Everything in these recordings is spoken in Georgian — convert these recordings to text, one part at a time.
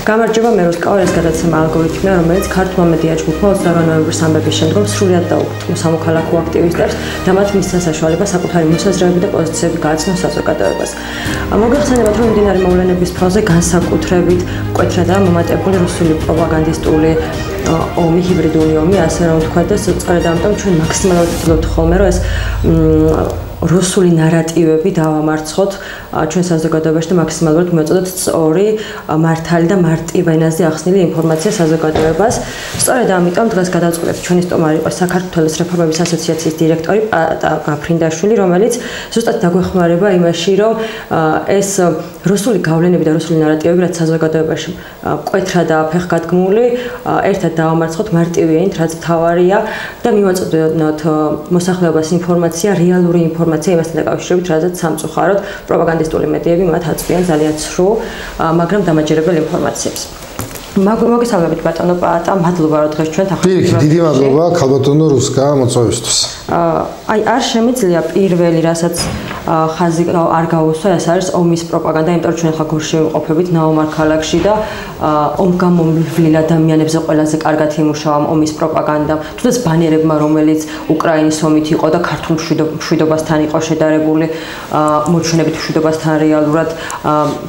გამარჯობა, მე რუსკავა, ეს გადაცემა ალგორითმია, რომელიც ქართულმა მედია ჯგუფმა 28 ნოემბრის ამბების შემდგომ სრულად დაუბრუნდა სამოქალაქო აქტივისტებს და მათ მისცა საშუალება საკუთარი მოსაზრებები და პოზიციები გააცნოს საზოგადოებას. მოგეხსენებათ, რომ მიმდინარე მოვლენების ფონზე განსაკუთრებით მკვეთრადაა მომატებული რუსული პროპაგანდისტული ომი, ჰიბრიდული ომი, ასე რომ ვთქვათ და სწორედ ამიტომ ჩვენ მაქსიმალურად ვცდილობთ ხოლმე, რომ ეს რუსული ნარატივები დავამარცხოთ ჩვენ საზოგადოებაში და მაქსიმალურად მივაწოდოთ სწორი, მართალი და მარტივ ენაზე ახსნილი ინფორმაცია საზოგადოებას. სწორედ ამიტომ დღეს გადავწყვეტთ ჩვენი სტუმარი იყო საქართველოს რეფორმების ასოციაციის დირექტორი პატა გაფრინდაშვილი, რომელიც ზუსტად დაგვეხმარება იმაში, რომ ეს რუსული გავლენები და რუსული ნარატივები, რაც საზოგადოებაში მკვეთრადაა ფეხგადგმული, ერთად დავამარცხოთ მარტივი ენით, რაც მთავარია და მივაწოდოთ მოსახლეობას ინფორმაცია, რეალური ინფორმაცია იმასთან დაკავშირებით, რადგან სამწუხაროდ პროპაგანდისტული მედიები მათ აწვდიან ძალიან ცრუ, მაგრამ დამაჯერებელ ინფორმაციებს. მოგესალმებით ბატონო პაატა, მადლობა რომ დღეს ჩვენ ახლა დიდი მადლობა ქალბატონო რუსკა მოწვევისთვის. აი არ შემიძლია პირველი რასაც ხაზი არ გაუსვა, ეს არის ომის პროპაგანდა, იმიტომ რომ ჩვენ ახლა გორში ვიმყოფებით ნაომარ ქალაქში და ომგამომვლილ ადამიანებზე ყველაზე კარგად იმუშავა ომის პროპაგანდა. თუნდაც ბანერებმა, რომელიც უკრაინის ომით იყო და ქართულ მშვიდობასთან იყო შედარებული, მოჩვენებით მშვიდობასთან რეალურად,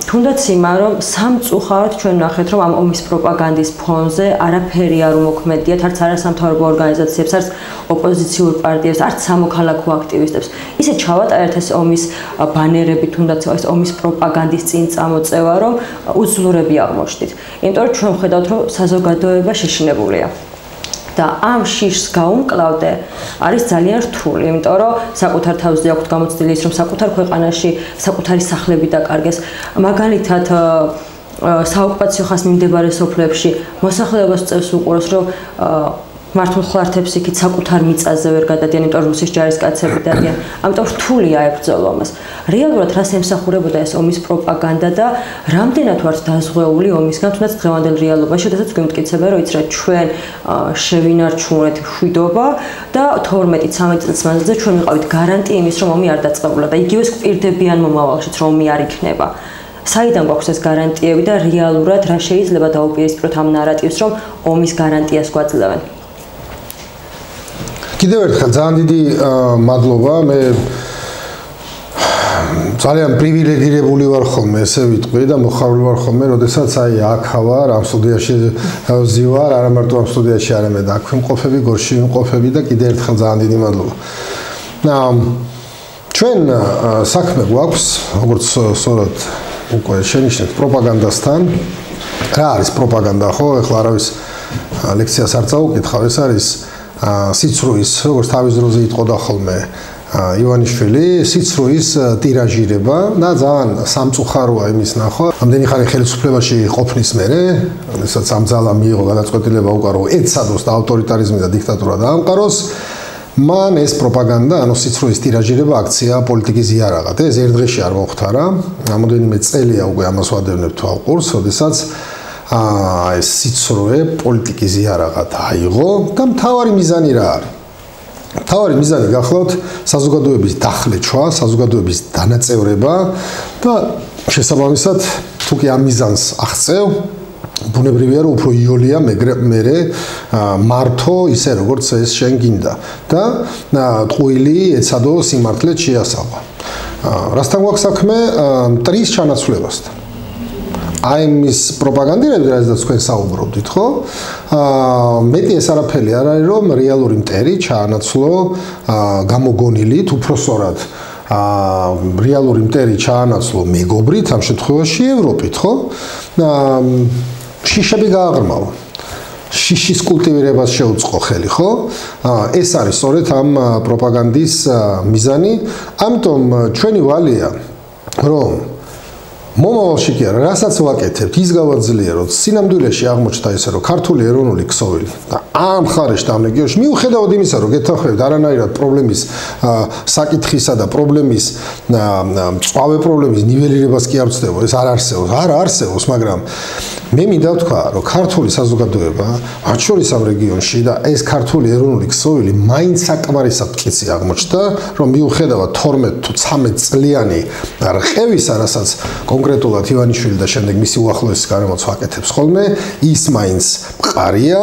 თუნდაც იმა, რომ სამწუხაროდ ჩვენ ნახეთ, რომ ამ ომის პროპაგანდის ფონზე არაფერი არ უმოქმედიათ, არც არასამთავრობო ორგანიზაციებს, არც ოპოზიციურ პარტიებს, არც სამოქალაქო აქტივისტებს. ისე ჩავატარეთ ეს ომის ბანერები, თუნდაც ეს ომის პროპაგანდის წინ წამოწევა, რომ უძლურები აღმოჩნდით. იმიტომ რომ ჩვენ ვხედავთ, რომ საზოგადოება შეშინებულია. და ამ შიშს გაუმკლავდე არის ძალიან რთული, იმიტომ რომ საკუთარ თავზე აქვთ გამოცდილი ის, რომ საკუთარ ქვეყანაში საკუთარი სახლები დაკარგეს. მაგალითად საოკუპაციო ხანს მიმდებარე სოფლებში მოსახლეობას წევს უყუროს, რომ მართლმხლართებს იქით საკუთარ მიწაზე ვერ გადადიან, იმიტომ რომ რუსის ჯარისკაცები დადიან. ამიტომ რთულია ებრძოლვა მას. რეალურად რას ემსახურებოდა ეს ომის პროპაგანდა და რამდენად ვართ დაზღვეული ომისგან, თუნდაც დღევანდელ რეალობაში, როდესაც გვიმტკიცება, რომ იცით, ჩვენ შევინარჩუნეთ მშვიდობა და 12-13 წლის მანძილზე ჩვენ ვიყავით გარანტია იმის, რომ ომი არ დაწყებულა და იგივეს გვპირდებიან მომავალშიც, რომ ომი არ იქნება. საიდან გვაქვს ეს გარანტიები და რეალურად რა შეიძლება დაუპირისპიროთ ამ ნარატივს, რომ ომის გარანტიას გვაძლევენ? კიდევ ერთხელ ძალიან დიდი მადლობა. მე ძალიან პრივილეგირებული ვარ ხოლმე, ესე ვიტყვი და მოხარული ვარ ხოლმე, როდესაც აი აქ ვარ, ამ სტუდიაში ვზივარ, არა მარტო ამ სტუდიაში, არამედ აქ ვიმყოფები, გორში ვიმყოფები და კიდევ ერთხელ ძალიან დიდი მადლობა. ჩვენ საქმე გვაქვს, როგორც სწორად უკვე შენიშნეთ, პროპაგანდასთან. რა არის პროპაგანდა, ხო? ეხლა არავის ლექციას არ წაუკითხავ, ეს არის სიცრუის, როგორც თავის დროზე იტყოდა ხოლმე ივანიშვილი, სიცრუის ტირაჟირება და ძალიან სამწუხაროა იმის ნახვა. ამდენი ხანი ხელისუფლებაში ყოფნის მერე, როდესაც ამ ძალა მიიღო გადაწყვეტილება უკარო ეცადოს და ავტორიტარიზმი და დიქტატურა დაამყაროს, მან ეს პროპაგანდა, ანუ სიცრუის ტირაჟირება აქცია პოლიტიკის იარაღად. ეს ერთ დღეში არ მოხდარა, რამოდენიმე წელია უკვე ამას ვადევნებთ თვალყურს, როდესაც ეს სიცრუე პოლიტიკის იარაღად აიღო და მთავარი მიზანი რა არის? მთავარი მიზანი გახლავთ საზოგადოების დახლეჩვა, საზოგადოების დანაწევრება და შესაბამისად თუ კი ამ მიზანს აღწევ, ბუნებრივია რომ უფრო იოლია მერე მართო ისე როგორც ეს შენ გინდა და ტყუილი ეცადო სიმართლედ შეასალვა. რასთან გვაქვს საქმე? მტრის ჩანაცვლებასთან. აი მის პროპაგანდირებს რაზეც თქვენ საუბრობდით, ხო? მეტი ეს არაფერი არ არის, რომ რეალური მტერი ჩაანაცვლო გამოგონილით, უпроსორად რეალური მტერი ჩაანაცვლო მეგობრით, ამ შემთხვევაში ევროპით, ხო? შიშები გააღრმავა. შიშის კულტივირებას შეუწყო ხელი, ხო? ეს არის სწორედ ამ პროპაგანდის მიზანი. ამიტომ ჩვენი ვალია, რომ მომავალში კი არა, რასაც ვაკეთებთ, ის გავაძლიეროთ. სინამდვილეში აღმოჩნდა ისე, რომ ქართული ეროვნული ქსოვილი და ამ ხარეში და ამ რეგიონში მიუხედავად იმისა, რომ გეთანხმებით არანაირად პრობლემის საკითხისა და პრობლემის მწვავე პრობლემის ნიველირებას კი არ ვწდება, ეს არ არსებობს, არ არსებობს, მაგრამ მე მინდა ვთქვა, რომ ქართული საზოგადოება, მათ შორის ამ რეგიონში და ეს ქართული ეროვნული ქსოვილი მაინც საკმარისად მტკიცე აღმოჩნდა, რომ მიუხედავად 12 თუ 13 წლიანი რყევისა, რასაც კონკრეტულად ივანიშვილი და შემდეგ მისი უახლოესი გარემოც ვაკეთებს ხოლმე, ის მაინც მყარია,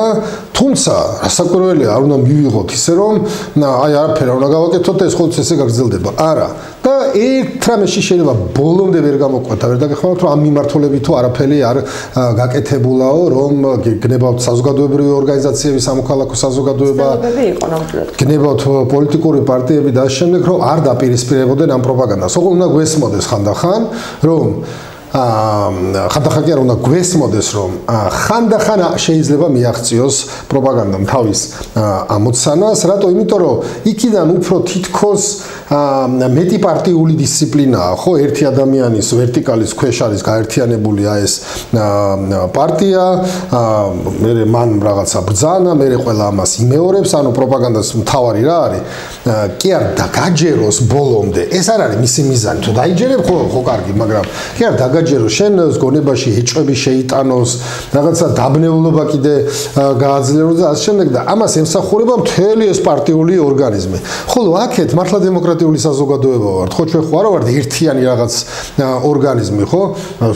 თუმცა რასაკვირველია, არ უნდა მივიღოთ ისე რომ აი არაფერი არ უნდა გავაკეთოთ და ეს ხოლმე ესე გაგრძელდება. არა. და ერთ რამეში შეიძლება ბოლომდე ვერ გამოყვეთ და ვერ დაგეხმაროთ, რომ ამ მიმართულებით თუ არაფერი არ გაკეთებულაო, რომ გნებავთ საზოგადოებრივი ორგანიზაციები, სამოქალაქო საზოგადოება, გნებავთ პოლიტიკური პარტიები და შემდეგ რომ არ დაპირისპირებოდნენ ამ პროპაგანდას. ოღონდ უნდა გვესმოდეს ხანდახან, რომ ხანდახან კი არ უნდა გვესმოდეს, რომ ხანდახან შეიძლება მიაღწიოს პროპაგანდამ თავის ამოცანას, რატო? იმიტომ რომ იქიდან უფრო თითქოს მეტი პარტიული დისციპლინაა, ხო, ერთი ადამიანის ვერტიკალის ქვეშ არის გაერთიანებული ეს პარტია, მერე მან რაღაცა ბრძანა, მერე ყველა ამას იმეორებს, ანუ პროპაგანდას მთავარი რა არის? კი არ დაგაჯეროს ბოლომდე. ეს არ არის მისი მიზანი. თუ დაიჯერებ, ხო კარგი, მაგრამ კი არ დაგაჯეროს, შენ ზგონებაში ეჭვები შეიტანოს, რაღაცა დაბნეულობა კიდე გააძლიეროს და ასე შემდეგ და ამას ემსახურება მთელი ეს პარტიული ორგანიზმი. ხოლო აქეთ მართლა დემოკრატიული საზოგადოება ვართ, ხო, ჩვენ ხო არა ვართ ერთიანი რაღაც ორგანიზმი, ხო?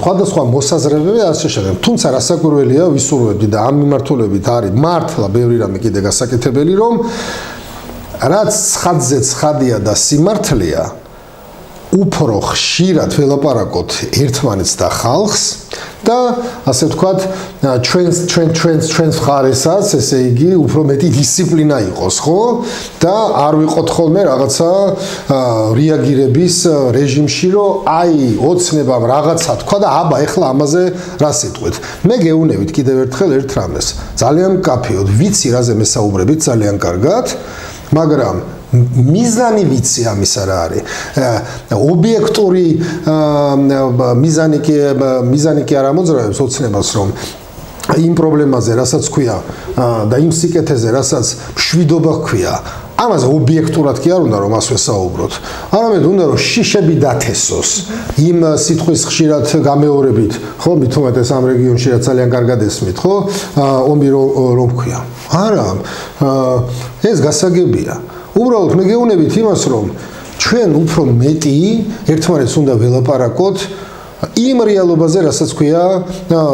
სხვადასხვა მოსაზრებები ასე შემდეგ. თუმცა რასაკვირველია, ვისურვებდი და ამ მიმართულებით არის მართლა ბევრი რამე კიდე გასაკეთებელი, რომ რაც ცხადზე ცხადია და სიმართლეა, უფრო ხშირად ველაპარაკოთ ერთმანეთს და ხალხს და ასე ვთქვათ, ჩვენს მხარესაც, ესე იგი, უფრო მეტი დისციპლინა იყოს, ხო? და არ ვიყოთ ხოლმე რაღაცა რეაგირების რეჟიმში, რომ აი, ოცნებამ რაღაცა თქვა და აბა, ეხლა ამაზე რა სიტყვით. მე გეუნებით კიდევ ერთხელ ერთ რამეს. ძალიან მკაფიოდ, ვიცი რაზე მესაუბრებით ძალიან კარგად, მაგრამ მიზანი ვიცი ამის რა არის. ობიექტური მიზანი კი არ ამოძრავებს ოცნებას, რომ იმ პრობლემაზე, რასაც ქვია და იმ სიკეთეზე, რასაც მშვიდობა ქვია, ამაზე ობიექტურად კი არ უნდა რომ მას ვესაუბროთ. არამედ უნდა რომ შიშები დათესოს იმ სიტყვის ხშირად გამეორებით, ხო, მithumet ეს ამ რეგიონში რა ძალიან კარგად ესმით, ხო? ომი რომ ქვია. არა, ეს გასაგებია. უბრალოდ მე გეუნებით იმას, რომ ჩვენ უფრო მეტი ერთმანეთს უნდა ველაპარაკოთ იმ რეალობაზე, რასაც ქვია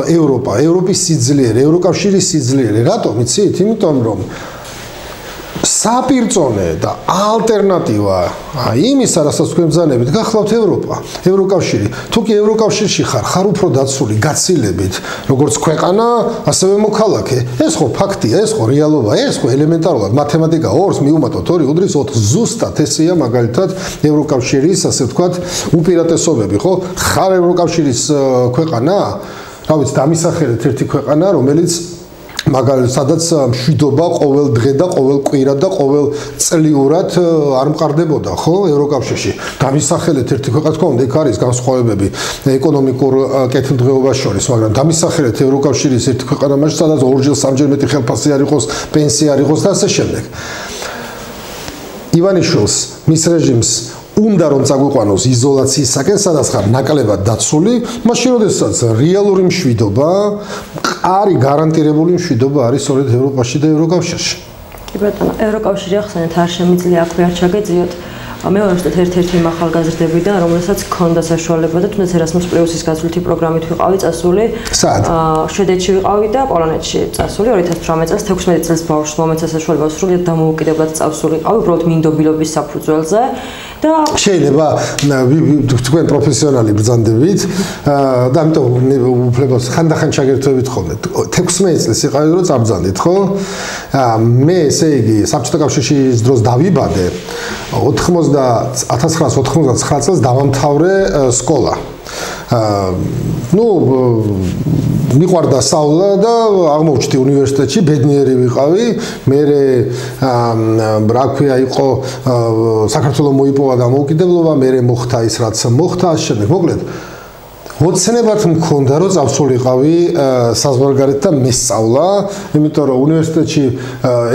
ევროპა, ევროპის სიძლიერე, ევროკავშირის სიძლიერე. რატომ იცით? იმიტომ რომ საპირწონე და ალტერნატივა იმისა, რასაც თქვენ ბრძანებით, გახლავთ ევროპა, ევროკავშირი. თუ კი ევროკავშირში ხარ უფრო დაცული, გაცილებით, როგორც ქვეყანა, ასევე მოქალაქე. ეს ხო ფაქტია, ეს ხო რეალობა, ეს ხო ელემენტარულად მათემატიკა 2-ს მიუმატოთ 2 უდრის 4. ზუსტად ესეა მაგალითად ევროკავშირის, ასე ვთქვათ, უპირატესობები, ხო? ხარ ევროკავშირის ქვეყანა, რა ვიცი, დამისახელეთ ერთი ქვეყანა, რომელიც მაგალითად, სადაც მშვიდობა ყოველ დღე და ყოველ კვირა და ყოველ წლიურად არ მყარდებოდა, ხო, ევროკავშირში. დამისახელეთ ერთი ქვეყანა, თქო, იქ არის განსხვავებები ეკონომიკურ კეთილდღეობას შორის, მაგრამ დამისახელეთ ევროკავშირის ერთი ქვეყანა, მაშინ სადაც ორჯერ სამჯერ მეტი ხელფასი არ იყოს, პენსია არ იყოს და ასე შემდეგ. ივანიშვილს, მის რეჟიმს უნდა რომ წაგვიყვანოს იზოლაციისაკენ, სადაც ხარ ნაკლებად დაცული, მაშინ როდესაც რეალური მშვიდობა, მყარი გარანტირებული მშვიდობა არის სწორედ ევროპაში და ევროკავშირში. კი ბატონო, ევროკავშირი ახსენეთ, არ შემიძლია აქვე არ ჩაგეძიოთ. მე ვარ ვსტეთ ერთ-ერთი იმ ახალგაზრდებიდან, რომელსაც ჰქონდა საშუალება და თუნდაც Erasmus Plus-ის გასვლითი პროგრამით ვიყავი წასული. სად? შვედეთში ვიყავი და პოლონეთში წასული 2018 წელს 16 წელს ბავშვს მომეცა საშუალება სრულიად დამოუკიდებლად წავსულიყავი, უბრალოდ მინდობილობის საფუძველზე. და შეიძლება თქვენ პროფესიონალი ბრძანდებით და ამიტომ უფლებას ხანდახან ჩაგერთვებით ხოლმე 16 წელს იყავი რომ წაბრძანდით, ხო? მე ესე იგი საბჭოთა კავშირში დროს დავიბადე 1999 წელს დავამთავრე სკოლა. მიყვარდა სწავლა და აღმოჩნდი უნივერსიტეტში, ბედნიერი ვიყავი. მე რა ქვია, იყო საქართველოს მოიპოვა დამოუკიდებლობა, მე მოხდა ის რაც მოხდა, ასე შემდეგ. მოკლედ ოცნებად მქონდა რომ წავსულიყავი საზღვარგარეთ და მესწავლა, იმიტომ რომ უნივერსიტეტში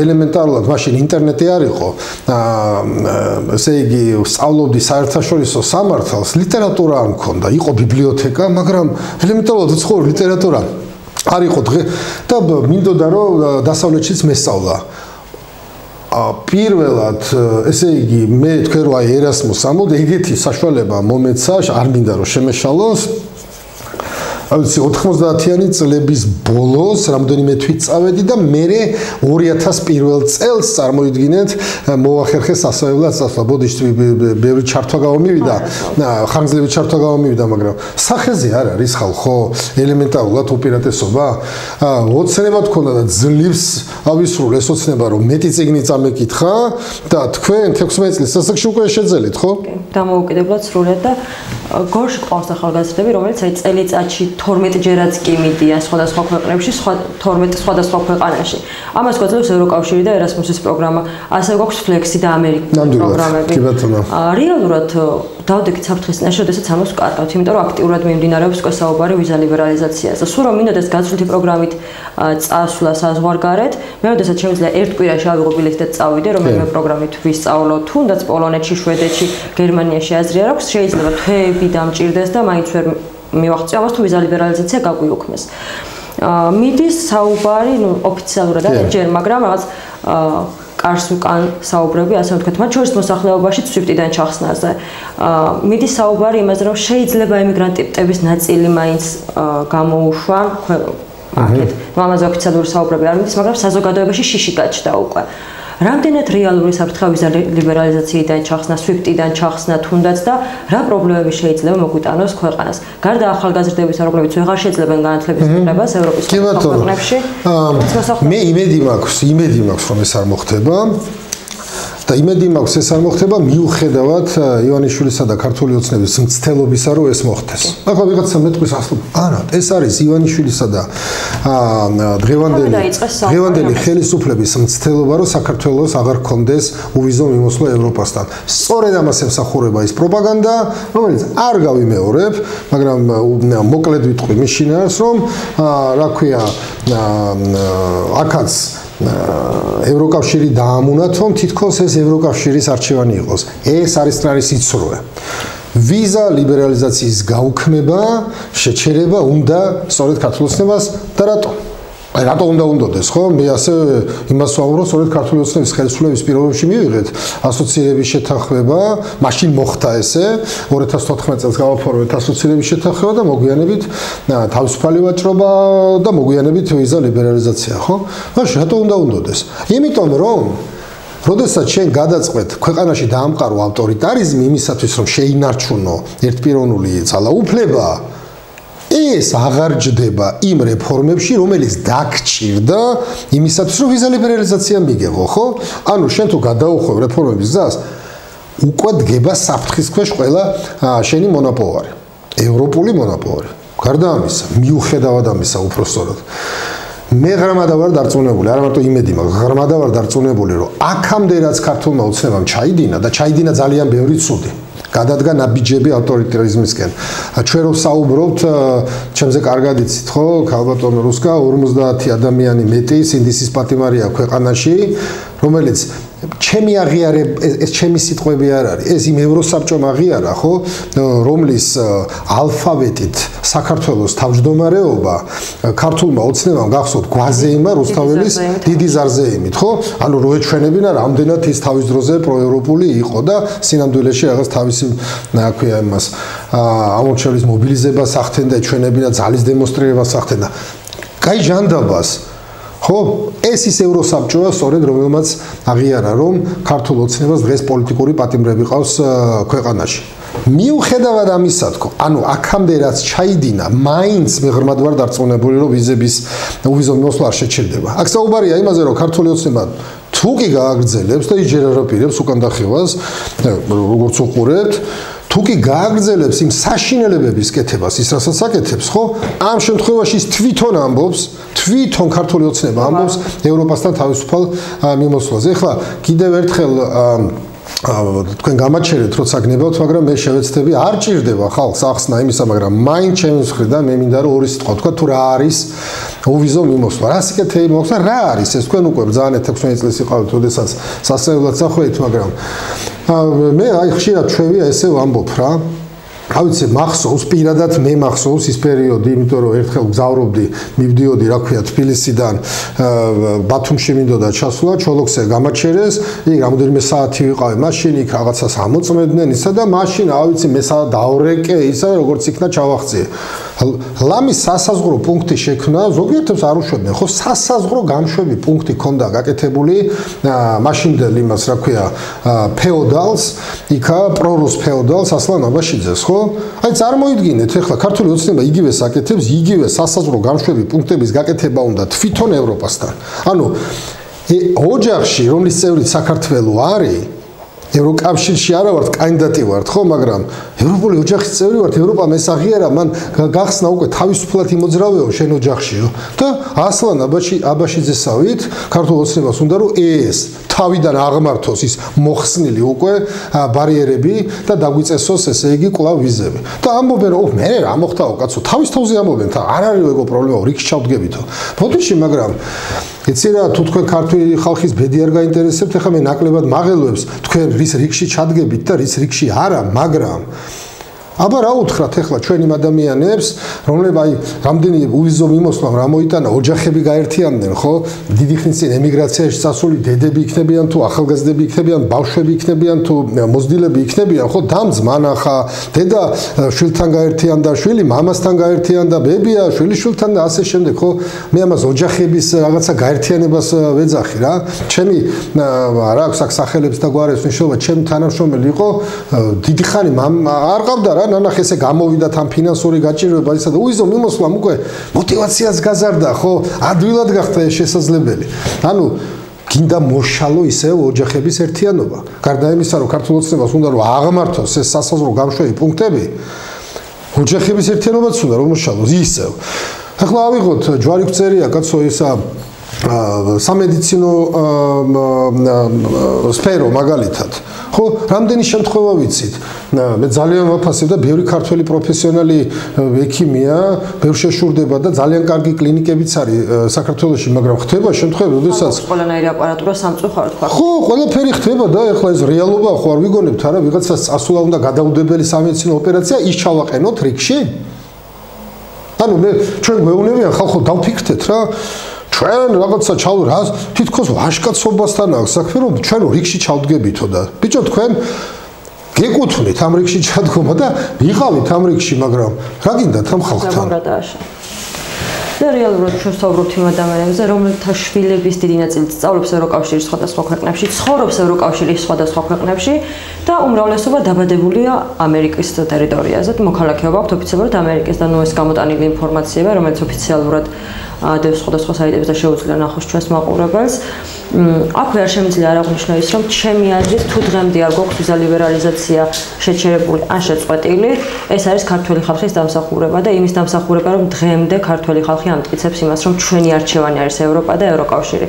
ელემენტარულად მაშინ ინტერნეტი არ იყო. ესე იგი სწავლობდი საერთაშორისო სამართალს, ლიტერატურა არ მქონდა, იყო ბიბლიოთეკა, მაგრამ ელემენტარულად უცხოური ლიტერატურა არ იყო დღე და მინდოდა რომ დასავლეთშიც მესწავლა. პირველად, ესე იგი, მე თქვენ რომ აი Erasmus ამოდ ეგეთი საშუალება მომეცა, არ მინდა რომ შემეშალოს. ვიცი 90-იანი წლების ბოლოს რამდენიმე თვით წავედი და მე 2001 წელს წარმოიდგინეთ მოახერხეს სასწავლებლად წასვლა. ბოდიში ბევრი ჩართვა გამომივიდა, ხანგრძლივი ჩართვა გამომივიდა, მაგრამ სახეზე არ არის ხალხო ელემენტარულად უპირატესობა. ოცნება თქონდა და ძლივს ავისრულ ეს ოცნება რომ მეტი წიგნი წამეკითხა და თქვენ 16 წლის ასაკში უკვე შეძელით, ხო? დამოუკიდებლად სრულად და გორში ყავს ახალგაზრდები, რომელიც აი წელიწადში 12 ჯერაც კი მიდიან სხვადასხვა ქვეყნებში, 12 სხვადასხვა ქვეყანაში. ამას გვაძლევს ევროკავშირი და ერასმუსის პროგრამა, ასე გვაქვს ფლექსი და ამერიკის პროგრამები. რეალურად დავდექით საფრთხის წინაშე, როდესაც ამას ვკარგავთ, იმიტომ რომ აქტიურად მიმდინარეობს უკვე საუბარი ვიზა ლიბერალიზაციაზე. სულ რომ მინდოდეს გაცვლითი პროგრამით წასვლა საზღვარგარეთ, მე როდესაც შემიძლია ერთ კვირაში ავიღო ბილეთი და წავიდე, რომელიმე პროგრამით ვისწავლო, თუნდაც პოლონეთში, შვედეთში, გერმანიაში აზრი არ აქვს, შეიძლება თვეები დამჭირდეს და მაინც ვერ მივაღწია ამას თუ ვიზა ლიბერალიზაცია გაგვიუქმეს. მიდის საუბარი, ოფიციალურად არ ჯერ, მაგრამ რაღაც კარს უკან საუბრები, ასე ვთქვათ, მათ შორის მოსახლეობაში SWIFT-დან ჩახსნაზე. მიდის საუბარი იმაზე, რომ შეიძლება ემიგრანტების ნაწილი მაინც გამოუშვან აქეთ. ამაზე ოფიციალური საუბრები არ მიდის, მაგრამ საზოგადოებაში შიში გაჩნდა უკვე. რამდენად რეალური საფრთხე ვიზა ლიბერალიზაციიდან ჩახსნა, SWIFT-დან ჩახსნა თუნდაც და რა პრობლემები შეიძლება მოგვიტანოს ქვეყანას. გარდა ახალგაზრდებისა, რომლებიც ვეღარ შეძლებენ განათლების მიღებას ევროპის ქვეყნებში. მე იმედი მაქვს, რომ ეს არ მოხდება. და იმედი მაქვს ეს არ მოხდება მიუხედავად ივანიშვილისა და ქართული ოცნების მცდელობისა რომ ეს მოხდეს. ახლა ვიღაცა მეტყვის ასლობ. არა, ეს არის ივანიშვილისა და დღევანდელი ხელისუფლების მცდელობა რომ საქართველოს აღარ ქონდეს უვიზო მიმოსვლა ევროპასთან. სწორედ ამას ემსახურება ის პროპაგანდა, რომელიც არ გავიმეორებ, მაგრამ მოკლედ ვიტყვი მის შინაარს, რომ რა ქვია, აქაც ევროკავშირი დაამონათ, რომ თითქოს ეს ევროკავშირის არჩევანი იყოს. ეს არის სიცრუე. ვიზა ლიბერალიზაციის გაუქმება, შეჩერება უნდა სწორედ ქართულ ოცნებას და რატო? აი რატო უნდა უნდოდეს, ხო? მე ასე იმას ვამბობ, რომ სწორედ ქართული ოცნების ხელისუფლების პირობებში მივიღეთ ასოცირების შეთანხმება, მაშინ მოხდა ესე, 2014 წელს გავაფორმეთ ასოცირების შეთანხმება და მოგვიანებით თავისუფალი ვაჭრობა და მოგვიანებით ვიზა ლიბერალიზაცია, ხო? მაშინ რატო უნდა უნდოდეს? იმიტომ რომ როდესაც შენ გადაწყვეტ ქვეყანაში დაამყარო ავტორიტარიზმი იმისათვის, რომ შეინარჩუნო ერთპიროვნული ძალაუფლება, ეს აღარ ჯდება იმ რეფორმებში, რომელიც დაგჭირდა იმისათვის, რომ ვიზა ლიბერალიზაცია მიგეღო, ხო? ანუ შენ თუ გადაუხვევ რეფორმების გზას, უკვე დგება საფრთხის ქვეშ ყველა შენი მონოპოლარი, ევროპული მონოპოლარი. გარდა ამისა, მიუხედავად ამისა, უпростоრად მე ღრმადა ვარ დარწმუნებული, არა მარტო იმედი მაქვს, ღრმადა ვარ დარწმუნებული, რომ აქამდე რაც ქართულმა ოცნებამ ჩაიდინა და ჩაიდინა ძალიან ბევრი ცუდი. გადადგა ნაბიჯები ავტორიტარიზმისკენ. ჩვენ რო საუბრობთ, ჩემზე კარგად იცით, ხო? ქალბატონო რუსკა 50 ადამიანი მეტი სინდისის პატიმარია ქვეყანაში, რომელიც ჩემი აღიარებ, ეს ჩემი სიტყვები არ არის. ეს იმ ევროსაბჭომ აღიარა, ხო? რომლის ალფაბეტით საქართველოს თავმჯდომარეობა ქართულმა ოცნებამ გახსოვთ გვაზეიმა რუსთაველის დიდი ზარზეიმით, ხო? ანუ რო ეჩვენებინა რამდენად ის თავის დროზე პროევროპული იყო და სინამდვილეში რაღაც თავისი აქვია იმას ამორჩევლის მობილიზებას ახდენდა, ეჩვენებინა ძალის დემონსტრირებას ახდენდა. კაი ჟანდაბას ხო, ეს ის ევროსაბჭოა, სწორედ რომელმაც აღიარა, რომ ქართულ ოცნებას დღეს პოლიტიკური პატიმრები ყავს ქვეყანაში. მიუხედავად ამისა, თქო, ანუ აქამდე რაც ჩაიდინა, მაინც მე ღრმად ვარ დარწმუნებული, რომ ვიზების უვიზო მიმოსვლა არ შეჩერდება. აქ საუბარია იმაზე, რომ ქართული ოცნება თუ კი გააგრძელებს და იჯერერაპირებს უკან დახევას, როგორც უყურებთ, თუ კი გააგრძელებს იმ საშინელებების კეთებას, ის რასაც აკეთებს, ხო? ამ შემთხვევაში თვითონ ამბობს, თვითონ ქართული ოცნება ამბობს ევროპასთან თავისუფალ მიმოსვლაზე. ეხლა კიდევ ერთხელ თქვენ გამაჩერეთ, როცა გნებავთ, მაგრამ მე შევეცდები, არ ჭირდება ხალხს ახსნა იმისა, მაგრამ მაინც ჩემი მხრიდან მე მინდა რომ ორი სიტყვა თქვა, თუ რა არის უვიზო მიმოსვლა. რა სიკეთეი მოხდა, რა არის ეს? თქვენ უკვე ბრძანეთ 16 წლის იყავით, როდესაც სასწავლებლად წახვედით, მაგრამ მე აი ხშირად ჩვევია ესე ვამბობ რა. ავიცი მახსოვს პირადად მე მახსოვს ის პერიოდი, იმიტომ რომ ერთხელ გზავრობდი, მივდიოდი, რა ქვია, თბილისიდან ბათუმში მინდოდა ჩასვლა, ჩოლოქზე გამაჩერეს, იქ რამოდენიმე საათი ვიყავი მაშინ, იქ რაღაცას ამოწმებდნენ ისა და მაშინ ავიცი მე სადავ დავრეკე ისა, როგორც იქნა ჩავახციე. ლამის სასაზღვრო პუნქტი შექმნა, ზოგიერთებს არ უშვებდნენ, ხო, სასაზღვრო გამშვები პუნქტი ქონდა გაკეთებული მაშინდელ იმას, რა ქვია, ფეოდალს, იქა პრორუს ფეოდალს ასლან აბაშიძეს, ხო? აი წარმოიდგინეთ, ეხლა ქართული ოცნება იგივეს აკეთებს, იგივე სასაზღვრო გამშვები პუნქტების გაკეთება უნდა თვითონ ევროპასთან. ანუ ოჯახში, რომლის წევრიც საქართველო არის, ევროკავშირში არა ვართ, კანდიდატი ვართ, ხო, მაგრამ ევროპული ოჯახის წევრი ვართ, ევროპა მესაღიერა, მან გახსნა უკვე თავისუფლად იმოძრავეო შენ ოჯახშიო და ასლან აბაშიძესავით ქართულ ოცნებას უნდა რომ ეს თავიდან აღმართოს ის მოხსნილი უკვე ბარიერები და დაგვიწესოს ესე იგი კვლავ ვიზები. და ამბობენ რომ მე რა მოხდაო კაცო, თავის თავზე ამბობენ, არ არის ეგო პრობლემა, რიგში ჩავდგებითო. ბოდიში, მაგრამ იცი რა, თუ თქვენ ქართული ხალხის ბედი არ გაინტერესებთ, ეხლა მე ნაკლებად მაღელვებს თქვენ რის რიგში ჩადგებით და რის რიგში არა, მაგრამ აბა რა უთხრათ ეხლა ჩვენ იმ ადამიანებს, რომლებიც აი რამდენი უვიზო მიმოსვლამ რა მოიტანა, ოჯახები გაერთიანდნენ, ხო? დიდი ხნის წინ ემიგრაციაში წასული დედები იქნებიან თუ ახალგაზრდები იქნებიან, ბავშვები იქნებიან თუ მოზრდილები იქნებიან, ხო? დამძ მანახა, დედა შვილთან გაერთიანდა, შვილი მამასთან გაერთიანდა, ბებია შვილიშვილთან და ასე შემდეგ, ხო? მე ამას ოჯახების რაღაცა გაერთიანებას ვეძახი რა. ჩემი რა აქვს აქ სახელებს და გვარებს მნიშვნელობა, ჩემი თანამშრომელი იყო დიდი ხანი არ ყავდა რა ნახე ესე გამოვიდა თან ფინანსური გაჭირვება ისა და უიზო მიმოსვლამ უკვე мотиваციაც გაზარდა ხო ადვილად გახდა ეს შესაძლებელი ანუ გინდა მოშალო ისე ოჯახების ერთიანობა გარდა იმისა რომ ქართულ ოცნებას უნდა რომ აღმართოს ეს სასაზღვრო გამშვები პუნქტები ოჯახების ერთიანობაც უნდა რომ მოშალოს ისევ ახლა ავიღოთ ჯვარი გწერია კაცო ისა სამედიცინო სფერო მაგალითად ხო რამდენი შემთხვევა ვიცით მე ძალიან ვაფასებ და ბევრი ქართველი პროფესიონალი ექიმია ბევრ შეშურდება და ძალიან კარგი კლინიკებიც არის საქართველოში მაგრამ ხდება შემთხვევები როდესაც ყველანაირი აპარატურა სამწუხაროდ ხარ ხო ყველაფერი ხდება და ეხლა ეს რეალობა ხო არ ვიგონებთ არა ვიღაცას წასულა უნდა გადაუდებელი სამედიცინო ოპერაცია ის ჩავაყენოთ რიგში ანუ მე ჩვენ გვეუბნებიან ხალხო დავფიქრდეთ რა ჩვენ რაღაცა ჩავრას თითქოს ვაშკაცობასთან აქვს საქმე რომ ჩვენ რიგში ჩავდგებითო და ბიჭო თქვენ გეკუთვნით ამ რიგში ჩადგომა და ვიყავით ამ რიგში მაგრამ რა გინდათ ამ ხალხთან და რეალურად ჩვენ ვსაუბრობთ იმ ადამიანებზე რომელთა შვილების დიდი ნაწილი სწავლობს ევროკავშირის სხვადასხვა ქვეყნებში ცხოვრობს ევროკავშირის სხვადასხვა ქვეყნებში და უმრავლესობა დაბადებულია ამერიკის ტერიტორიაზე მოქალაქეობა აქვს ოფიციალურად ამერიკის და ნუ ეს გამოტანილი ინფორმაციაა რომელიც ოფიციალურად დევს სხვადასხვა საიტებზე და შეუძლია ნახოს ჩვენს მაყურებელს აქვე არ შემიძლია არ აღნიშნო ის რომ ჩემი აზრით თუ დღემდე არ გვაქვს ვიზა ლიბერალიზაცია შეჩერებული ან შეწყვეტილი ეს არის ქართული ხალხის დამსახურება და იმის დამსახურება რომ დღემდე ქართული ხალხი ამტკიცებს იმას რომ ჩვენი არჩევანი არის ევროპა და ევროკავშირი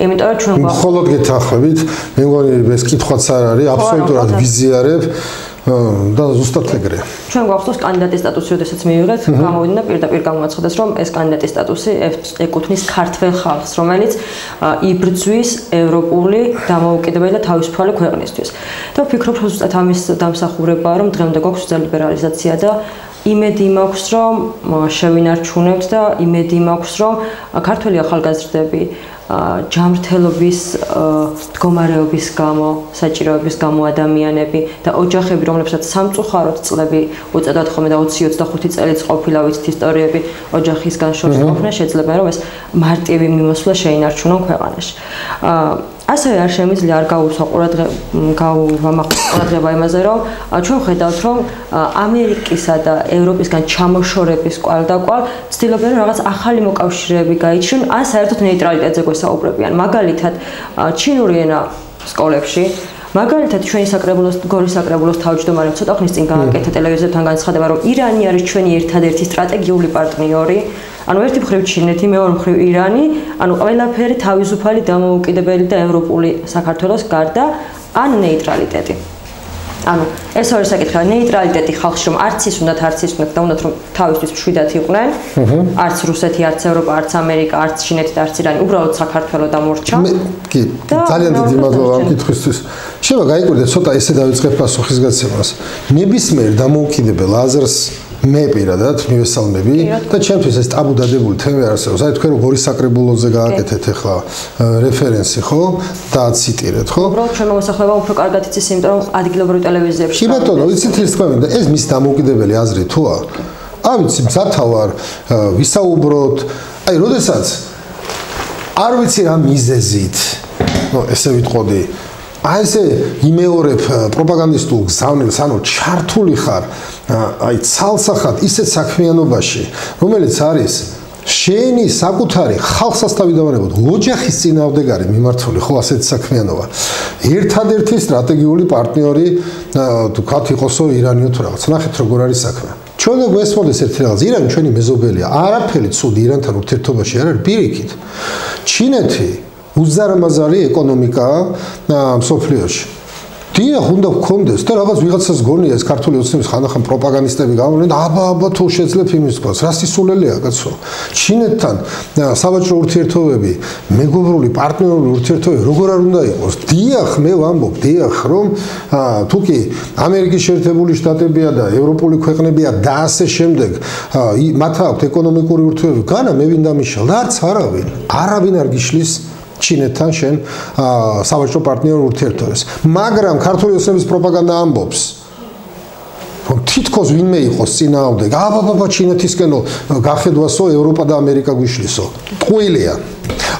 იმიტომ რომ ჩვენ გვაქვს მხოლოდ გეთანხმებით მე მგონი ეს კითხვაც არ არის აბსოლუტურად ვიზიარებ და ზუსტად ეგრე. ჩვენ გვახსოვს კანდიდატის სტატუსი, როდესაც მივიღეთ, გამოვიდა და პირდაპირ გამოაცხადეს, რომ ეს კანდიდატის სტატუსი ეკუთვნის ქართველ ხალხს, რომელიც იბრძვის ევროპული დამოუკიდებელი და თავისუფალი ქვეყნისთვის. და ვფიქრობ, რომ ზუსტად ამის დამსახურებაა, რომ დღემდე გვაქვს ვიზა ლიბერალიზაცია და იმედი მაქვს, რომ შევინარჩუნებთ და იმედი მაქვს, რომ ქართველი ახალგაზრდები ჯანმრთელობის მდგომარეობის გამო, საჭიროების გამო ადამიანები და ოჯახები, რომლებსაც სამწუხაროდ წლები უწევდათ ხოლმე და 20-25 წელიც ყოფილა ვიცით ისტორიები ოჯახისგან შორს ყოფნა შეიძლება რომ ეს მარტივი მიმოსვლა შეინარჩუნონ ქვეყანაში. ასევე არ შემიძლია არ გავამახვილება იმაზე, რომ ჩვენ ხედავთ, რომ ამერიკისა და ევროპისგან ჩამოშორების კვალდაკვალ ცდილობენ რაღაც ახალი მოკავშირეები გაიჩინონ, ან საერთოდ ნეიტრალიტეტზე გვესაუბრებიან. მაგალითად, ჩინური ენა სკოლებში მაგალითად ჩვენი საკრებულოს გორის საკრებულოს თავმჯდომარემ ცოტა ხნის წინ გააკეთა ტელევიზორთან განცხადება, რომ ირანი არის ჩვენი ერთადერთი სტრატეგიული პარტნიორი. ანუ ერთი მხრივ ჩინეთი, მეორე მხრივ ირანი, ანუ ყველაფერი თავისუფალი დამოუკიდებელი და ევროპული საქართველოს გარდა ან ნეიტრალიტეტი. ანუ ეს ორი საკითხია, ნეიტრალიტეტი ხალხში რომ არც ის უნდათ, არც ის უნდათ და უნდათ რომ თავისთვის მშვიდად იყვნენ, არც რუსეთი, არც ევროპა, არც ამერიკა, არც ჩინეთი და არც ირანი, უბრალოდ საქართველოს დამორჩა. კი, ძალიან დიდი მადლობა ამ კითხვისთვის. შეიძლება გაიგოთ ცოტა ესე დავიწყებ პასუხისგაცემას. ნებისმიერ დამოუკიდებელ აზრს მე პირადად მივესალმები და ჩემთვის ეს ტაბუ დადებული თემა არსებობს. აი თქვენ როგორი საკრებულოზე გააკეთეთ ახლა რეფერენსი, ხო? დააციტირეთ, ხო? უბრალოდ ჩვენ მოსახლეობა უფრო კარგად იცის, იმიტომ რომ ადგილობრივ ტელევიზიებში. კი ბატონო, იცით ის თქვენ და ეს მის დამოუკიდებელი აზრი თუა? ვიცი, მზათა ვარ ვისაუბროთ. აი, როდესაც არ ვიცი რა მიზეზით, ესე ვიტყოდი, აი ესე იმეორებ პროპაგანდისტულ გზავნილს, ანუ ჩართული ხარ აი ცალსახად ისეთ საქმიანობაში, რომელიც არის შენი საკუთარი ხალხსასთავი დავანებოთ, ოჯახის წინააღმდეგარი მიმართული, ხო ასეთი საქმიანობა. ერთადერთი სტრატეგიული პარტნიორი თქვათ იყოსო ირანიო თუ რაღაც. ნახეთ როგორ არის საქმე. ჩვენ გვესმოდეს ერთი რაღაც, ირანი ჩვენი მეზობელია, არაფერი ცუდი ირანთან ურთიერთობაში არ არის, პირიქით. ჩინეთი უზარმაზარი ეკონომიკაა მსოფლიოში. დიახ, უნდა გქონდეს და რაღაც ვიღაცას გონია ეს ქართული ოცნების ხანდახან პროპაგანდისტები გამოვლენ და აბა თუ შეძლებ იმის თქვას, რა სისულელეა კაცო. ჩინეთთან სავაჭრო ურთიერთობები, მეგობრული, პარტნიორული ურთიერთობები როგორ არ უნდა იყოს? დიახ, მე ვამბობ, დიახ, რომ თუ კი ამერიკის შეერთებული შტატებია და ევროპული ქვეყნებია და ასე შემდეგ, მათ აქვთ ეკონომიკური ურთიერთობები, განა მე ვინ დამიშალ და არც არავინ არ გიშლის ჩინეთთან შენ სავაჭრო პარტნიორ ურთიერთობებს. მაგრამ ქართული ოცნების პროპაგანდა ამბობს, რომ თითქოს ვინმე იყოს წინააღმდეგ, აბა ჩინეთისკენო გახედვასო ევროპა და ამერიკა გვიშლისო. ტყუილია.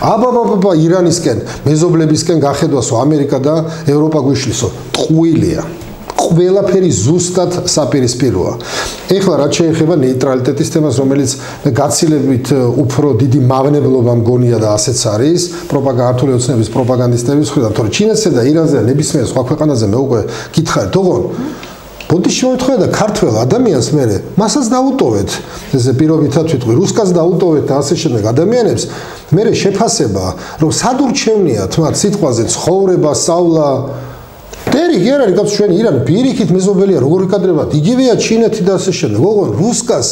აბა ირანისკენ მეზობლებისკენ გახედვასო ამერიკა და ევროპა გვიშლისო. ტყუილია. ყველაფერი ზუსტად საპირისპიროა. ეხლა რაც შეეხება ნეიტრალიტეტის თემას, რომელიც გაცილებით უფრო დიდი მავნებლობა მგონია და ასეც არის ქართული ოცნების პროპაგანდისტების მხრიდან, თორე ჩინეთსა და ირანზე და ნებისმიერ სხვა ქვეყანაზე მე უკვე გითხარით, თქო ბოდიში მოეთხოვა და ქართველ ადამიანს მე მასაც დაუტოვეთ, ესე პირობითად ვიტყვი, რუსკას დაუტოვეთ და ასე შემდეგ ადამიანებს მე შეფასება, რომ სად ურჩევნიათ მათ სიტყვაზე ცხოვრება, სწავლა დერი კი არ არის კაც ჩვენი ირანი პირიქით მეზობელია როგორ იკადრებათ იგივეა ჩინეთი და ასე შემდეგ. ოღონ რუსკას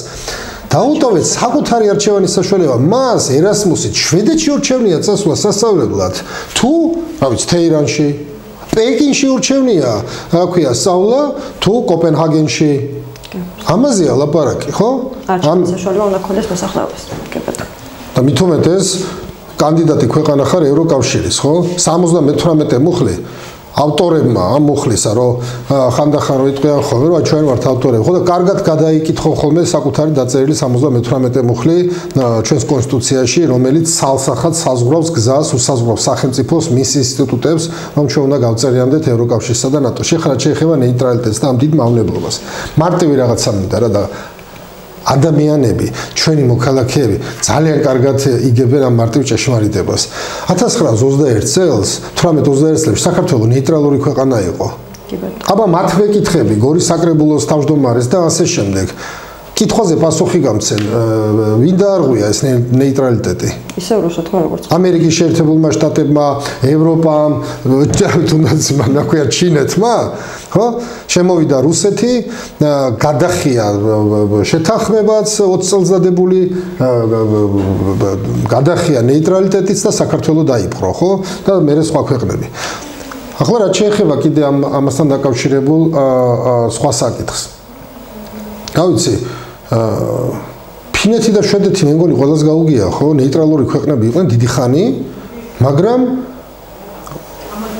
დაუტოვეთ საკუთარი არჩევანის საშუალება, მას ერასმუსით შვედეთში ურჩევნია წასვლა სასწავლებლად თუ რა ვიცი თეირანში, პეკინში ურჩევნია რა ქვია სწავლა თუ კოპენჰაგენში. ამაზეა ლაპარაკი, ხო? არჩევანის საშუალება უნდა ქონდეს მოსახლეობას. და მით უმეტეს კანდიდატი ქვეყანა ხარ ევროკავშირის, ხო? 78 მუხლი ავტორებმა ამ მუხლისა რომ ხანდახან რო იტყვიან ხოლმე რომ ჩვენ ვართ ავტორები, ხო და კარგად გადაიკითხონ ხოლმე საკუთარი დაწერილი 78 მუხლი ჩვენს კონსტიტუციაში, რომელიც სალსახად საზღვრავს გზას, უსაზღვრავს სახელმწიფოს მის ინსტიტუტებს, რომ ჩვენ უნდა გავწერიანდეთ ევროკავშირსა და ნატოში. ხლა შეეხება ნეიტრალიტეტს და ამ დიდ მავნებლობას. მარტივი რაღაცა მინდა რა და ადამიანები, ჩვენი მოქალაქეები ძალიან კარგად იგებენ ამ მარტივ ჭეშმარიტებას. 1921 წელს, 18-21 წელს საქართველოს ნეიტრალური ქვეყანა იყო. აბა მათ ვეკითხები, გორის საკრებულოს თავმჯდომარეს და ასე შემდეგ. კითხვაზე პასუხი გამცენ, ვინ დაარღვია ეს ნეიტრალიტეტი? ისევ რუსეთმა თქვა როგორც. ამერიკის შეერთებულმა შტატებმა, ევროპამ, თუნდაც მანაქვია ჩინეთმა, ხო? შემოვიდა რუსეთი, გადახია შეთანხმებაც 20 წელს დადებული, გადახია ნეიტრალიტეტიც და საქართველოს დაიპყრო, ხო? და მერე სხვა ქვეყნები. ახლა რაც შეეხება კიდე ამასთან დაკავშირებულ სხვა საკითხს. რა ვიცი, ფინეთი და შვედეთი მე მგონი ყველას გაუგია, ხო? ნეიტრალური ქვეყნები იყვნენ დიდი ხანი, მაგრამ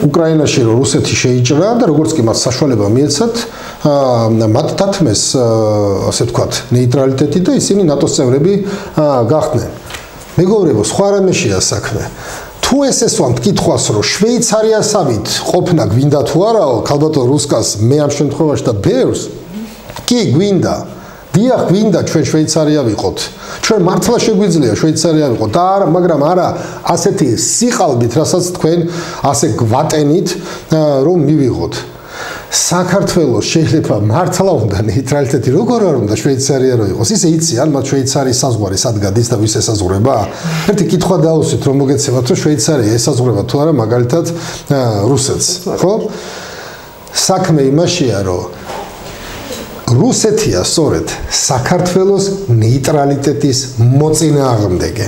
უკრაინაში რომ რუსეთი შეიჭრა და როგორც კი მათ საშუალება მიეცათ, მათ დათმეს ასე ვთქვათ, ნეიტრალიტეტი და ისინი ნატოს წევრები გახდნენ. მეგობრებო, სხვა რამეშია საქმე. თუ ეს ესვამთ კითხვას, რომ შვეიცარიასავით ყოფნა გვინდა თუ არაო, ქალბატონ რუსკას მე ამ შემთხვევაში და ბევრს კი გვინდა. დიახ, გვინდა ჩვენ შვეიცარია ვიყოთ. ჩვენ მართლა შეგვიძლია შვეიცარია ვიყოთ და არა, მაგრამ არა ასეთი სიყალბით, რასაც თქვენ ასე გვატენით, რომ მივიღოთ. საქართველოს შეიძლება მართლა უნდა ნეიტრალიტეტი როგორ არ უნდა შვეიცარია რო იყოს. ისე იციან მათ შვეიცარიის საზღვარი სად გადის და ვის ესაზღვრება? ერთი კითხვა დაუსვით რომ მოგეცემათ რომ შვეიცარია ესაზღვრება თუ არა მაგალითად რუსეთს, ხო? საქმე იმაშია რომ რუსეთია სწორედ საქართველოს ნეიტრალიტეტის მოწინააღმდეგე.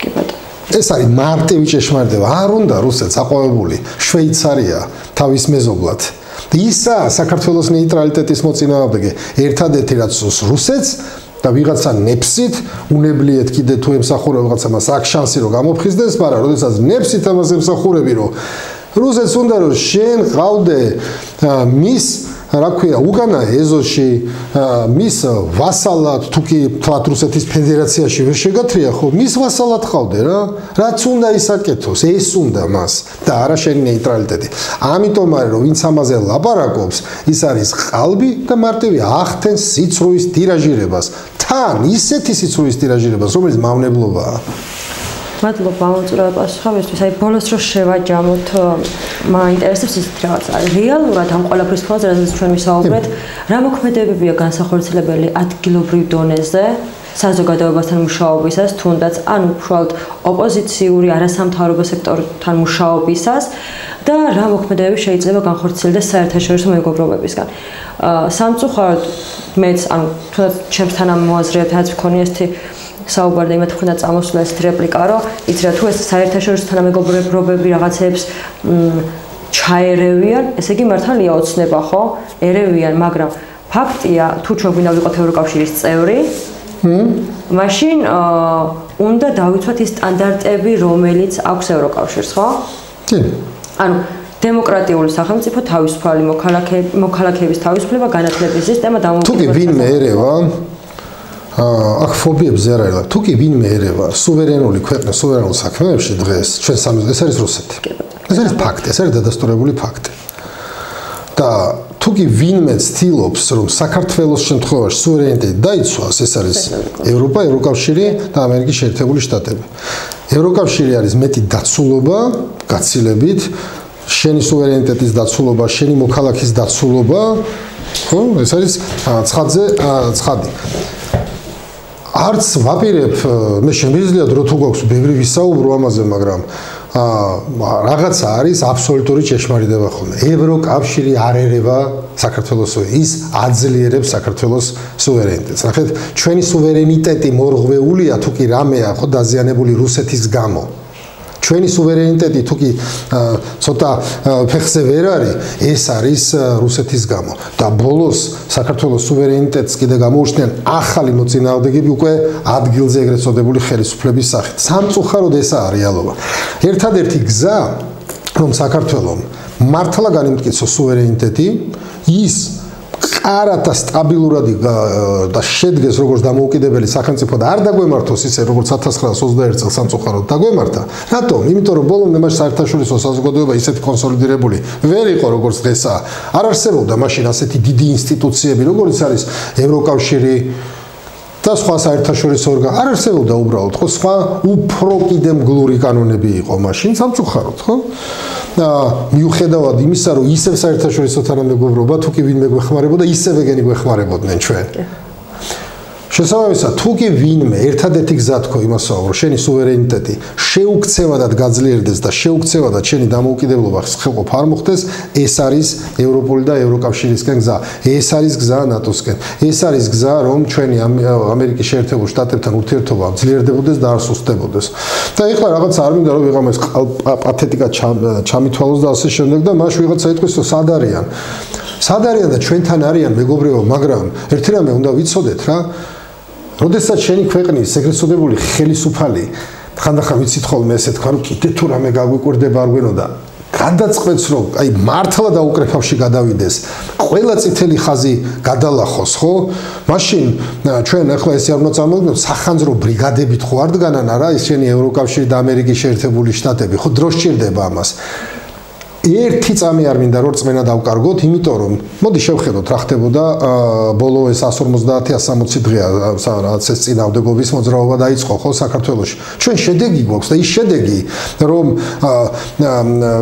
კი ბატონო. ეს არის მარტივი ჭეშმარიტება. არ უნდა რუსეთს აყვავებული შვეიცარია თავის მეზობლად. ისა საქართველოს ნეიტრალიტეტის მოწინააღმდეგე. ერთადერთი რაც რუსეთს და ვიღაცა ნეფსით უნებლიეთ კიდე თუ ემსახურება ვიღაცა მას აქ შანსი რომ გამოფხიზდეს, მაგრამ როდესაც ნეფსით ამას ემსახურები რომ რუსეთს უნდა რომ შენ ყავდე მის რა ქვია, უკანა ეზოში მის ვასალად თუ კი თქვათ რუსეთის ფედერაციაში ვერ შეგათრია ხო, მის ვასალად ხავდე რა. რაც უნდა ისაკეთოს, ეს უნდა მას და არა შენი ნეიტრალიტეტი. ამიტომ არის რომ ვინც ამაზე ლაპარაკობს, ის არის ყალბი და მარტივი ახდენს სიცრუის ტირაჟირებას. თან ისეთი სიცრუის ტირაჟირებას, რომელიც მავნებლობაა. მადლობა მოწვევა პასუხებისთვის. აი ბოლოს რო შევაჯამოთ, მაინტერესებს ისეთი რაღაცა. რეალურად ამ ყველაფრის ფონზე, რაზეც ჩვენ ვისაუბრეთ, რა მოქმედებებია განსახორციელებელი ადგილობრივ დონეზე, საზოგადოებასთან მუშაობისას, თუნდაც ან უშუალოდ ოპოზიციური არასამთავრობო სექტორთან მუშაობისას და რა მოქმედებები შეიძლება განხორციელდეს საერთაშორისო მეგობრობებისგან. სამწუხაროდ მეც ანუ თუნდაც ჩემს თანამოაზრეებთანაც მქონია ესეთი საუბარი და იმათ ხუნა წამოსვლა ეს რეპლიკა, რომ იცი რა თუ ეს საერთაშორისო თანამეგობრობები რაღაცებს ჩაერევიან, ესე იგი მართალია ოცნება ხო? ერევიან, მაგრამ ფაქტია, თუ ჩვენ გვინდა ვიყოთ ევროკავშირის წევრი, მაშინ უნდა დავიცვათ ის სტანდარტები, რომელიც აქვს ევროკავშირს, ხო? კი. ანუ დემოკრატიული სახელმწიფო თავისუფალი მოქალაქეების თავისუფლება, განათლების სისტემა დამოუკიდებელი. თუ კი ვინმე ერევა აქ ფობიებზე არ არის. თუ კი ვინმე ერევა სუვერენული ქვეყნის სუვერენულ საქმეებში დღეს ჩვენ ეს არის რუსეთი. ეს არის ფაქტი, ეს არის დადასტურებული ფაქტი. და თუ კი ვინმე ცდილობს რომ საქართველოს შემთხვევაში სუვერენიტეტი დაიცვას, ეს არის ევროპა, ევროკავშირი და ამერიკის შეერთებული შტატები. ევროკავშირი არის მეტი დაცულობა, გაცილებით, შენი სუვერენიტეტის დაცულობა, შენი მოქალაქის დაცულობა, ხო? ეს არის ცხადზე ცხადი. არც ვაპირებ, მე შემიძლია დრო თუ გვაქვს ბევრი ვისაუბრო ამაზე, მაგრამ რაღაცა არის აბსოლუტური ჭეშმარიტება ხოლმე. ევროკავშირი არ ერევა საქართველოს, ის აძლიერებს საქართველოს სუვერენიტეტს. ნახეთ, ჩვენი სუვერენიტეტი მორღვეულია თუ კი რამეა ხო დაზიანებული რუსეთის გამო. ჩვენი სუვერენიტეტი თუ კი ცოტა ფეხზე ვერ არის, ეს არის რუსეთის გამო. და ბოლოს საქართველოს სუვერენიტეტს კიდე გამოუჩნდნენ ახალი მოწინააღმდეგეები უკვე ადგილზე ეგრეთ წოდებული ხელისუფლების სახით. სამწუხაროდ ესაა რეალობა. ერთადერთი გზა, რომ საქართველოს მართლა განიმტკიცოს სუვერენიტეტი, ის არათა სტაბილურად და შედგეს როგორც დამოუკიდებელი სახელმწიფო და არ დაგვემართოს ისე როგორც 1921 წელს სამწუხაროდ დაგვემართა. რატომ? იმიტომ რომ ბოლომდე მას საერთაშორისო საზოგადოება ისეთი კონსოლიდირებული ვერ იყო როგორც დღესაა. არ არსებობდა მაშინ ასეთი დიდი ინსტიტუციები როგორც არის ევროკავშირი და სხვა საერთაშორისო ორგანო. არ არსებობდა უბრალოდ ხო სხვა უფრო კიდე მგლური კანონები იყო მაშინ სამწუხაროდ ხო? მიუხედავად იმისა, რომ ისევ საერთაშორისო თანამეგობრობა თუ კი ვინმე გვეხმარებოდა, ისევ ეგენი გვეხმარებოდნენ ჩვენ. შესაბამისად, თუ კი ვინმე ერთადერთი გზა თქო იმასაა, რომ შენი სუვერენიტეტი შეუქცევადად გაძლიერდეს და შეუქცევადად შენი დამოუკიდებლობა ხელყოფა არ მოხდეს, ეს არის ევროპული და ევროკავშირისკენ გზა. ეს არის გზა ნატოსკენ. ეს არის გზა, რომ ჩვენი ამერიკის შეერთებულ შტატებთან ურთიერთობა ძლიერდებოდეს და არ სუსტდებოდეს. და ეხლა რაღაც არ მინდა რომ ვიღამას პათეტიკა ჩამითვალოს და ასე შემდეგ და მას ვიღაცა ეთქვის, რომ სად არიან. სად არიან და ჩვენთან არიან მეგობრებო, მაგრამ ერთი რამე უნდა ვიცოდეთ რა. როდესაც შენი ქვეყნის ეგრეთ წოდებული ხელისუფალი ხანდახან ვიცით ხოლმე ესე თქვა, რომ კიდე თუ რამე გაგვიკვირდება არ გვენო და გადაწყვეტს რომ აი მართლა დაუკრეფავში გადავიდეს, ყველა წითელი ხაზი გადალახოს, ხო? მაშინ ჩვენ ახლა ესე არ უნდა წარმოვიდგინოთ, სახანძრო ბრიგადებით ხო არ დგანან არა ეს შენი ევროკავშირი და ამერიკის შეერთებული შტატები, ხო დრო სჭირდება ამას. ერთი წამი არ მინდა რომ წმენა დავკარგოთ, იმიტომ რომ მოდი შევხედოთ რა ხდებოდა ბოლო ეს 150-160 დღეა რაღაც ეს წინააღმდეგობის მოძრაობა დაიწყო ხო საქართველოში. ჩვენ შედეგი გვაქვს და ის შედეგი რომ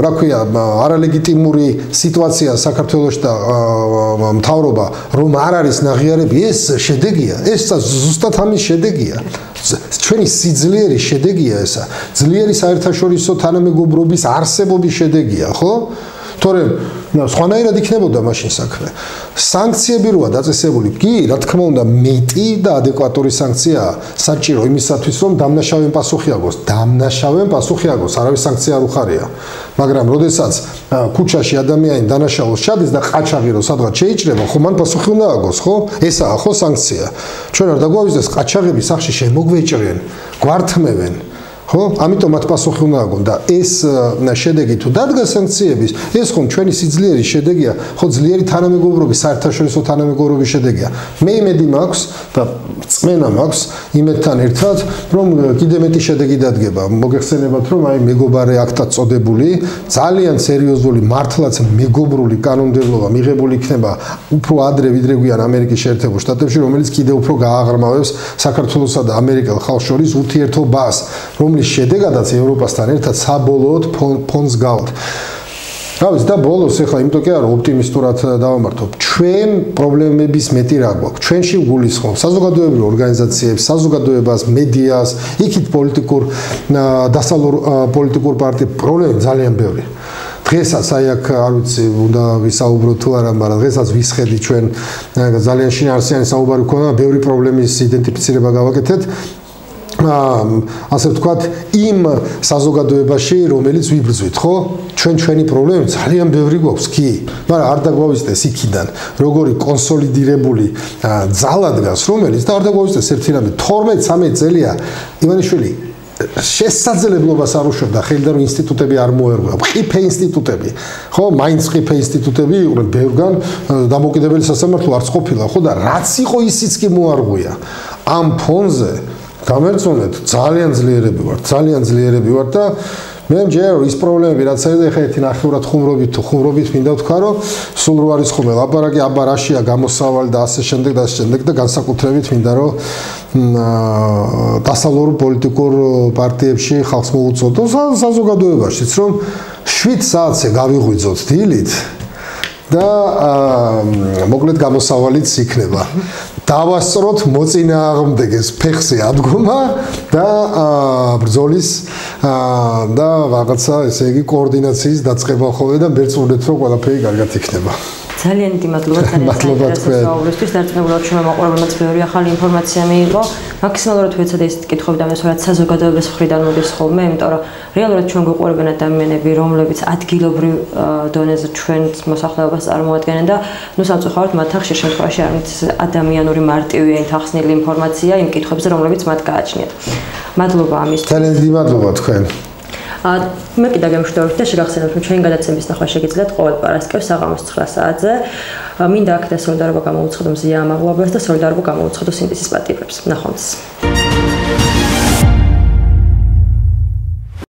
რა ქვია არალეგიტიმური სიტუაცია საქართველოში და მთავრობა რომ არ არის ნაღიარები, ეს შედეგია, ეს ზუსტად ამის შედეგია. ჩვენი სიძლიერის შედეგია ესა. ძლიერი საერთაშორისო თანამეგობრობის არსებობის შედეგია, ხო? თორემ სხვანაირად იქნებოდა მაშინ საქმე. სანქციები როა დაწესებული, კი, რა თქმა უნდა, მეტი და ადეკვატური სანქციაა საჭირო იმისათვის, რომ დამნაშავემ პასუხი აგოს. დამნაშავემ პასუხი აგოს, არავის სანქცია არ უხარია. მაგრამ როდესაც ქუჩაში ადამიანი დანაშაულს ჩადის და ყაჩაღი რო სადღაც შეიჭრება, ხო მან პასუხი უნდა აგოს, ხო? ესაა ხო სანქცია. ჩვენ არ დაგვავიდეს ყაჩაღები სახში შემოგვეჭრენ, გვართმევენ. ხო? ამიტომ მათ პასუხი უნდა აგონ და ეს შედეგი თუ დადგა სანქციების, ეს ხომ ჩვენი სიძლიერის შედეგია, ხო ძლიერი თანამეგობრობის, საერთაშორისო თანამეგობრობის შედეგია. მე იმედი მაქვს და წმენა მაქვს იმედთან ერთად, რომ კიდე მეტი შედეგი დადგება. მოგეხსენებათ, რომ აი მეგობარი აქტად წოდებული, ძალიან სერიოზული მართლაც მეგობრული კანონმდებლობა მიღებული იქნება უფრო ადრე ვიდრე გვიან ამერიკის შეერთებულ შტატებში, რომელიც კიდევ უფრო გააღრმავებს საქართველოსა და ამერიკელ ხალხს შორის ურთიერთობას, რომლის შედეგადაც ევროპასთან ერთად საბოლოოდ ფონს გავთ. რავის და ბოლოს ახლა იმიტომ კი არა ოპტიმისტურად დავამართობ. ჩვენ პრობლემების მეტი რა გვაქვს. ჩვენში გულისხმობ საზოგადოებრივ ორგანიზაციებს, საზოგადოებას, მედიას, იქით პოლიტიკურ დასავლურ პოლიტიკურ პარტიებს პრობლემები ძალიან ბევრი. დღესაც აი აქ არ ვიცი უნდა ვისაუბროთ თუ არა, მაგრამ დღესაც ვისხედი ჩვენ ძალიან შინაარსიანი საუბარი ქონა, ბევრი პრობლემის იდენტიფიცირება გავაკეთეთ. ასე ვთქვათ, იმ საზოგადოებაში, რომელიც ვიბრძვით, ხო? ჩვენი პრობლემები ძალიან ბევრი გვაქვს, კი, მაგრამ არ დაგვავიწყდეს იქიდან, როგორი კონსოლიდირებული ძალა დგას, რომელიც და არ დაგვავიწყდეს ერთი რამე 12-13 წელია ივანიშვილი შესაძლებლობას არ უშვებდა ხელიდან რომ ინსტიტუტები არ მოერგვა. ყიფე ინსტიტუტები, ხო, მაინც ყიფე ინსტიტუტები იყვნენ ბევრგან დამოუკიდებელი სასამართლო არც ყოფილა, ხო და რაც იყო ისიც კი მოარღვია. ამ ფონზე გამერწონეთ ძალიან ძლიერები ვართ და მე მჯერა ის პრობლემები რაც არის ეხლა ერთი ნახევრად ხუმრობით მინდა ვთქვა რომ სულ რო არის ხუმე ლაპარაკი აბა რაშია გამოსავალი და ასე შემდეგ და განსაკუთრებით მინდა რომ დასავლურ პოლიტიკურ პარტიებში ხალხს მოუწოდო საზოგადოებაშიც რომ 7 საათზე გავიღვიძოთ დილით და მოკლედ გამოსავალიც იქნება. დავასწროთ მოწინააღმდეგეს ფეხზე ადგომა და ბრძოლის და რაღაცა ესე იგი კოორდინაციის დაწყება ხოლმე და მერწმუნეთ რომ ყველაფერი კარგად იქნება. ძალიან დიდი მადლობა საინტერესო საუბრისთვის. დარწმუნებულად ჩვენ მოყურებელმაც ბევრი ახალი ინფორმაცია მიიღო. მაქსიმალურად ვეცადე ისეთ კითხვები დამესვაროთ საზოგადოების მხრიდან მოდის ხოლმე, იმიტომ რომ რეალურად ჩვენ გვიყურებენ ადამიანები, რომლებიც ადგილობრივ დონეზე ჩვენს მოსახლეობას წარმოადგენენ და ნუ სამწუხაროდ მათ ხშირ შემთხვევაში არც ადამიანური მარტივია ითახსნილი ინფორმაცია იმ კითხვებზე, რომლებიც მათ გააჩნიათ. მადლობა ამისთვის. ძალიან დიდი მადლობა თქვენ. მე კიდე გემშვიდობთ და შეგახსენებთ რომ ჩვენი გადაცემის ნახვა შეგიძლიათ ყოველ პარასკევს საღამოს 9 საათზე. მინდა აქ და სოლიდარობა გამოუცხადო მზია ამაღლობელს და სოლიდარობა გამოუცხადო სინდისის პატიმრებს. ნახვამდის.